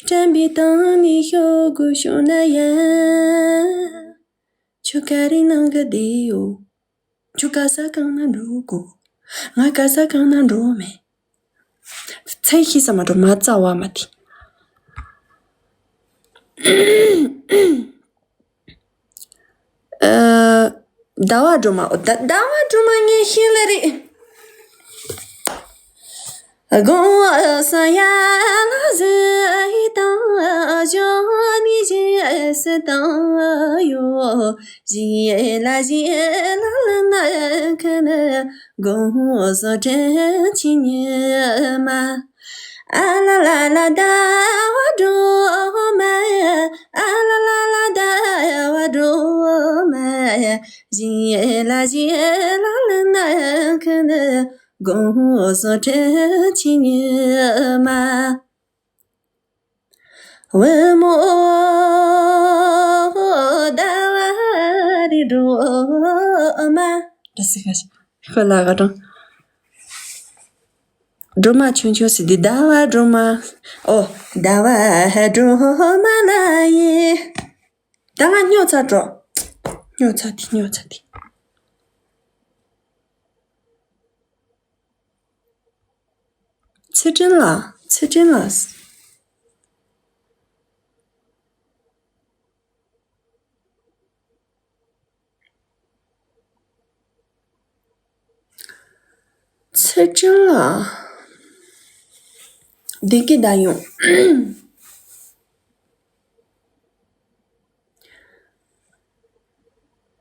真比当你有个熊那样，就该你能个的哟，就该啥刚那如果，我该啥刚那如没，才起什么都马早啊嘛的。dawa joma nye hilary gon sa ya la ze da jo ni je se da yo ji la na kana gon so chen chi nye ma a la da wa do ma a la da wa do ma ji la na kana gon so chen chi nye ma we mo da wa di do ma das ist verlagert Drama 全球是的大哇 drama 哦大哇 drama 来耶，当然牛叉着，牛叉的，吃真了。吃真了。得给他用。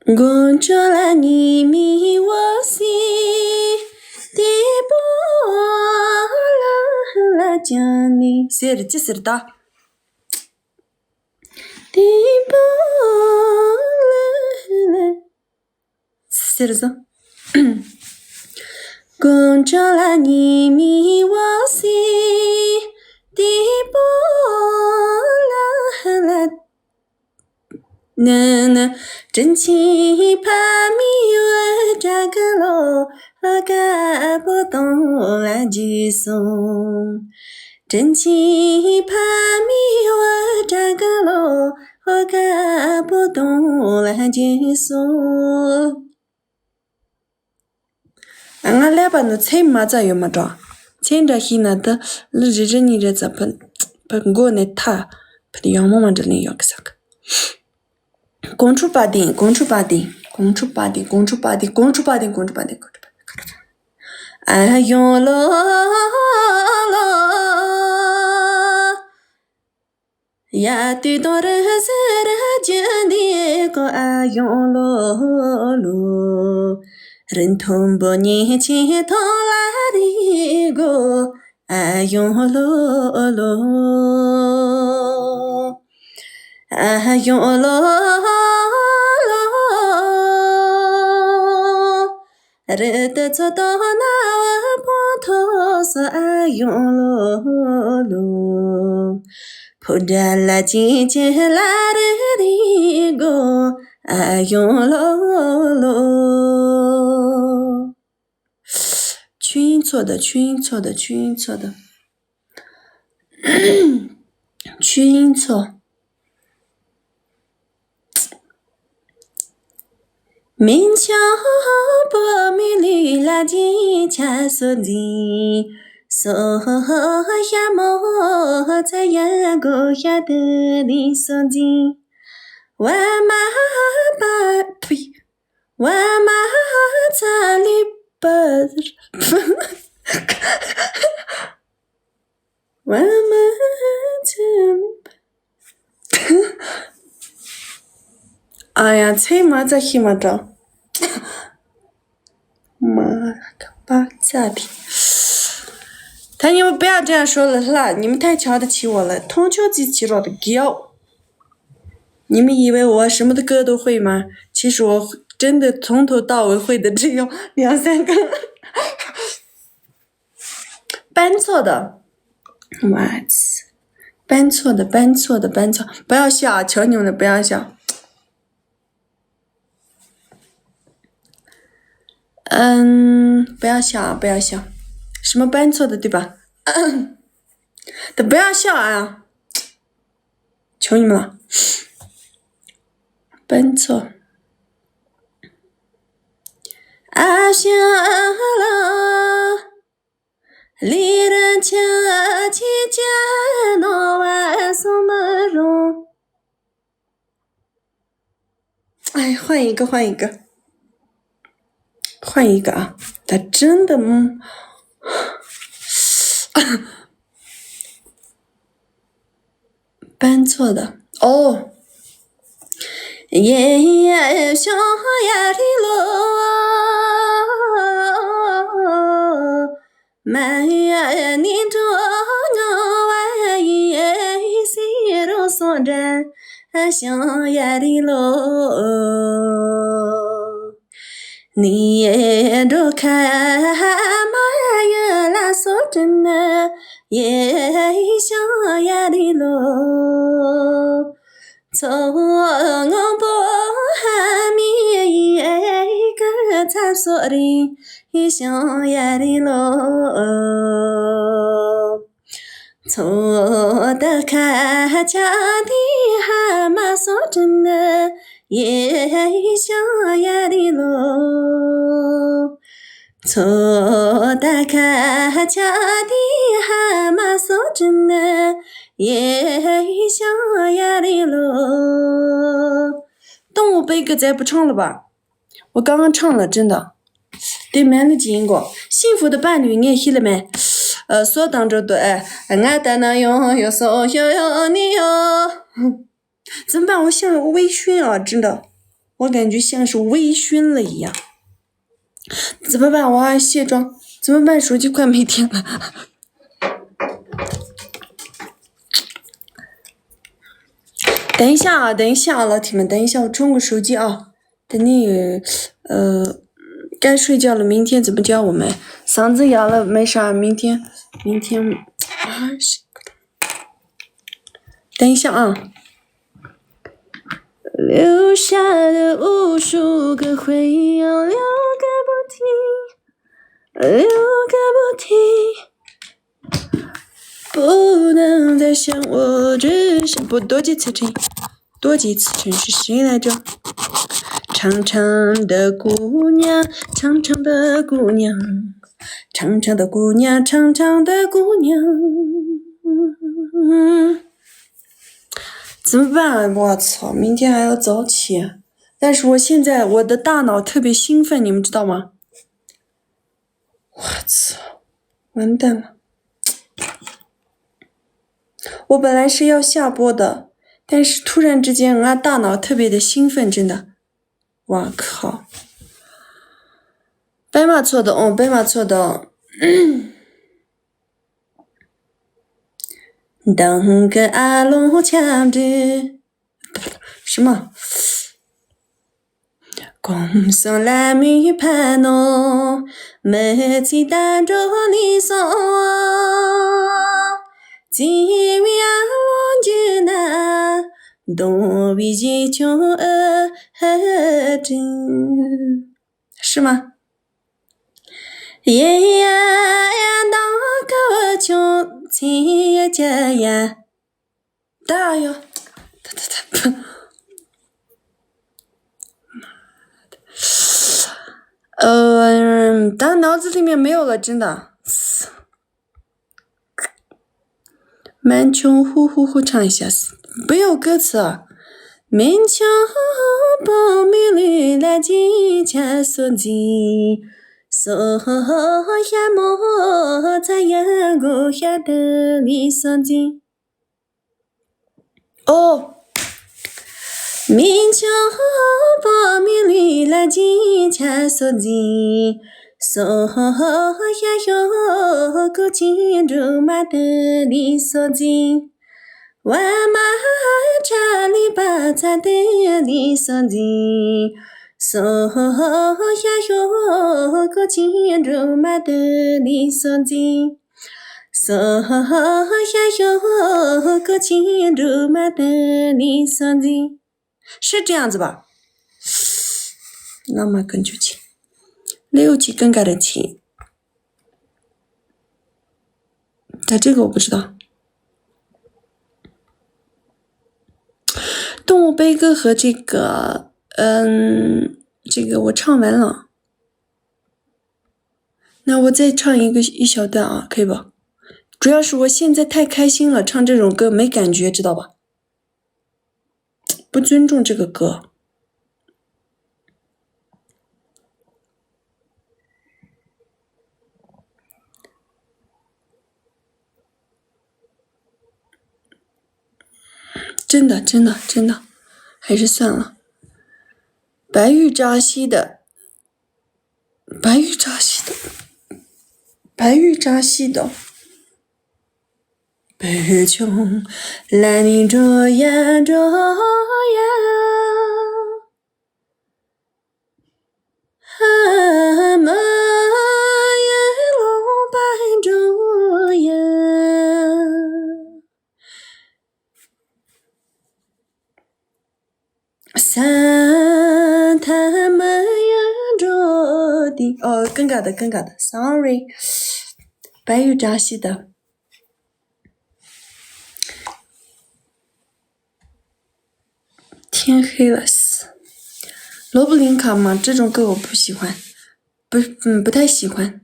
公主啦，你咪我心，地波啦将你，谁的这是的？地波啦，谁的这？公主啦，你咪我心，地波啦。那真情怕迷我这个路，我搞不懂了几松。真情怕迷我这个路，我搞不懂了几松。俺来把那菜嘛咋有嘛着？菜这些那的，日日你这咋不我那他不的羊毛嘛这里要个啥个？公主八点，哎呦喽呀，对到人是人间的个哎呦喽，人同不年轻同来的个哎呦喽，哎呦喽。日的走到那我坡头是哎呦喽，铺着了紧紧来的个哎呦喽，群错的，群错。明朝不米里拉金恰索金，索呀么在呀个呀的里索金，我妈在里不，我妈在里不。哎呀，菜嘛在黑嘛着，妈个巴咋的！你们不要这样说了啦，你们太瞧得起我了，通秋机器了的狗。你们以为我什么的歌都会吗？其实我真的从头到尾会的只有2-3个。搬错的，搬错，不要笑，求你们了，不要笑。不要笑，什么搬错的对吧？不要笑啊！求你们了。奔走阿香了，离人家起家闹完什么容？哎，换一个啊！他真的搬错的哦。夜小呀的路，满呀你着我玩夜西路上站，小呀的路，你也着看马呀拉索真呢，夜小呀的路。从我不还没一个厕所里想呀的路，从的看家的蛤蟆说真的也想呀的路，从的看家的蛤蟆说真的。夜小呀的路，动物悲歌再不唱了吧？我刚刚唱了，真的。对，蛮的经过。幸福的伴侣，你也听了没？所当着对，俺的那有所有你哟。怎么办？我像微醺啊，真的，我感觉像是微醺了一样。怎么办？我要卸妆。怎么办？手机快没电了。等一下啊，老铁们，等一下，我充个手机啊。等你该睡觉了，明天怎么教我们？嗓子哑了没啥，明天啊，等一下啊。留下的无数个回忆要留个不停，不能再想我，只是不多几次成是谁来着？长长的姑娘，长长的姑娘，长长的姑娘，长长的姑娘。怎么办？我操，明天还要早起。但是我现在我的大脑特别兴奋，你们知道吗？我操，完蛋了。我本来是要下播的，但是突然之间俺大脑特别的兴奋，真的。哇靠！白马错的。当个阿龙抢着什么？公上来米盘喏，每次单着你送，今夜我就那东北一穷真，是吗？爷呀呀，那个穷亲呀家呀，大呀，但脑子里面没有了，真的。满腔呼呼呼唱一下，不要歌词啊。满腔把米绿来几钱说几，说下么在阳光下的里说几。哦。满腔把米绿来几钱说几，说下有个金州马的里说几。万马扎里巴扎的里说几，说下有个金州马的里说几。说下有个金州马的里说几。是这样子吧？那么跟就起，6起更改的起，在这个我不知道。动物悲歌和这个我唱完了，那我再唱一小段啊，可以吧？主要是我现在太开心了，唱这种歌没感觉，知道吧？不尊重这个歌。真的，还是算了。白玉扎西的，北琼来你这呀，蛤蟆呀龙白着呀，三他们呀着的哦，更改的，sorry。白玉扎西的。天黑了，罗布林卡吗？这种歌我不喜欢，不太喜欢。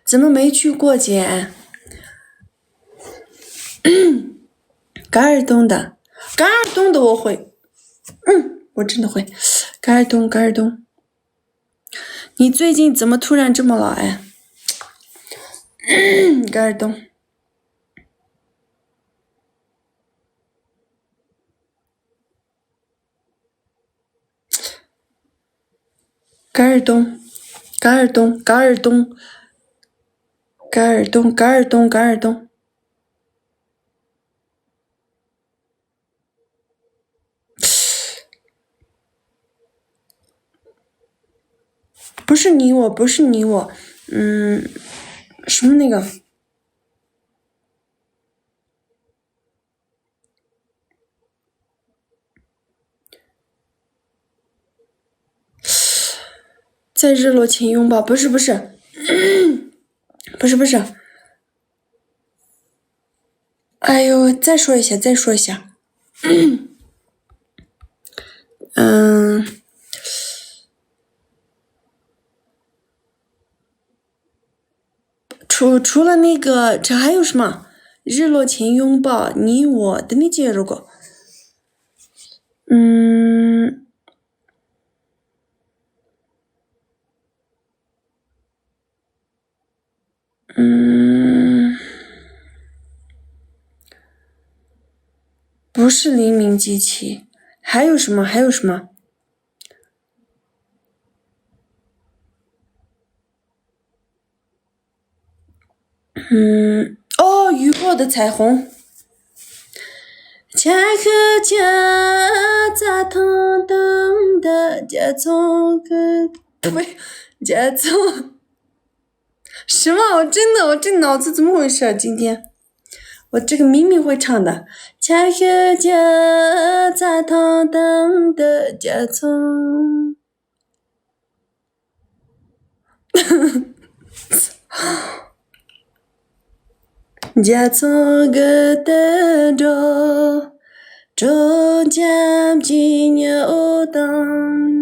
怎么没去过姐？嘎尔东的我会，我真的会。嘎尔东，你最近怎么突然这么老哎？嘎尔东。嘎尔东，不是你我，什么那个？在日落前拥抱，不是，不是，哎呦，再说一下，除了那个，这还有什么？日落前拥抱，你我的那节如果，不是黎明机器，还有什么？雨后的彩虹。恰克家咋腾腾的家从个呸，家从什么？我这脑子怎么回事？今天我这个明明会唱的。恰克家咋腾腾的家从，家从个的着。周家金牛灯。